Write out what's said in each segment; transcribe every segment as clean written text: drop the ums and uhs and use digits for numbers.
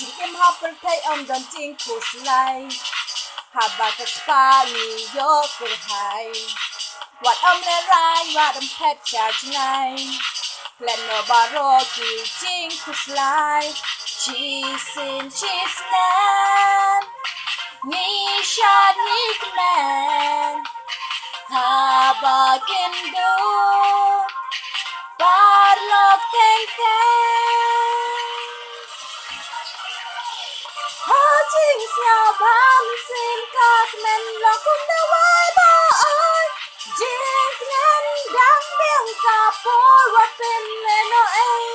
Jing em hop per thay don jing kus lai. Haba ka spa New York per hai. What le rai what pet charge nai. Let no baro ki jing kus lai. Cheese in cheese nan. Ni shad ni man. Haba can do. Barlog teng teng. Ha jing sao bám xin các men lo cũng đã quay ba ơi. Jing ngân đang miệng cà phô rót bên lên nó ấy.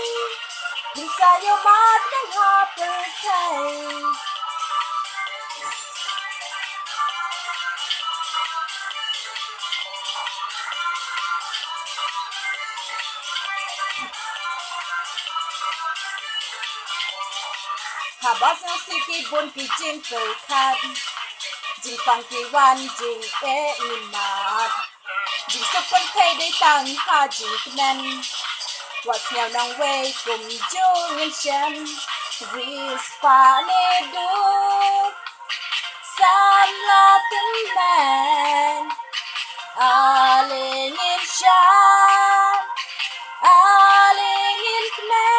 Đi xa yêu mát đang họp ở đây. Hà bó sang si kỳ buồn kỳ chinh cầu khát. Jing pang kỳ văn jing e ni mát. Jing sốc phân thay để tăng hà jing knen. What nhau nong way cùng chú nhân chân. Vì spa nê đu. San la tinh man. A lê nhiên chan. A lê nhiên knen.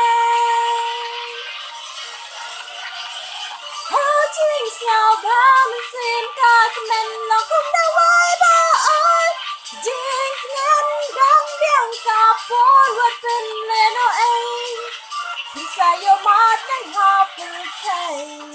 Jing sao bám xin các men lo cũng đã quay ba ơi. Jing ngân đang miệng cà phô rót bên lên nó ấy. Đi xa yêu mát đang họp ở đây.